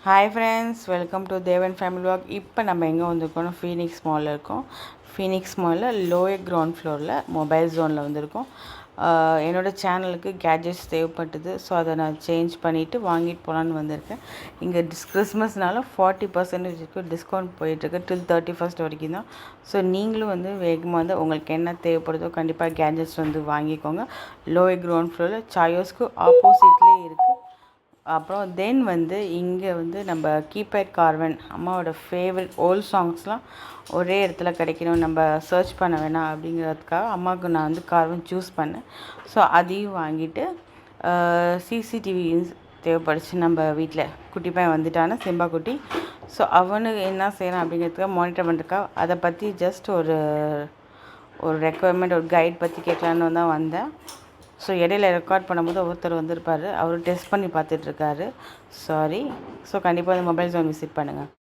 Hi friends, welcome to தேவன் family walk. இப்போ நம்ம எங்கே வந்திருக்கோம்னா ஃபீனிக்ஸ் மாலில் இருக்கோம். ஃபீனிக்ஸ் மாலில் லோயர் கிரவுண்ட் ஃப்ளோரில் மொபைல் ஜோனில் வந்திருக்கோம். என்னோடய சேனலுக்கு கேட்ஜெட்ஸ் தேவைப்பட்டது, ஸோ அதை நான் சேஞ்ச் பண்ணிவிட்டு வாங்கிட்டு போகலான்னு வந்திருக்கேன். இங்கே கிறிஸ்மஸ்னால 40% டிஸ்கவுண்ட் போயிட்டுருக்கு டில் 31st வரைக்கும் தான். ஸோ நீங்களும் வேகமாக உங்களுக்கு என்ன தேவைப்படுதோ கண்டிப்பாக கேட்ஜெட்ஸ் வாங்கிக்கோங்க. லோயர் கிரவுண்ட் ஃப்ளோரில் சாயோஸ்க்கு ஆப்போசிட்லேயே இருக்குது. அப்புறம் தென் இங்கே நம்ம கீபேட் கார்வன் அம்மாவோட ஃபேவரட் ஓல்ட் சாங்ஸ்லாம் ஒரே இடத்துல கிடைக்கணும், நம்ம சர்ச் பண்ண வேணாம் அப்படிங்கிறதுக்காக அம்மாவுக்கு நான் கார்வன் சூஸ் பண்ணேன். ஸோ அதையும் வாங்கிட்டு சிசிடிவி தேவைப்படுச்சு. நம்ம வீட்டில் குட்டி பையன் வந்துட்டானா சிம்பா குட்டி. ஸோ அவனுக்கு என்ன செய்யலாம் அப்படிங்கிறதுக்காக மானிட்டர் பண்ணுறதுக்காக அதை பற்றி ஜஸ்ட் ஒரு ரெக்குவயர்மெண்ட், ஒரு கைட் பற்றி கேட்கலான்னு தான் வந்தேன். ஸோ இடையில ரெக்கார்ட் பண்ணும்போது ஒருத்தர் வந்திருப்பார், அவர் டெஸ்ட் பண்ணி பார்த்துட்ருக்காரு. சாரி. ஸோ கண்டிப்பாக மொபைல் ஜோன் விசிட் பண்ணுங்கள்.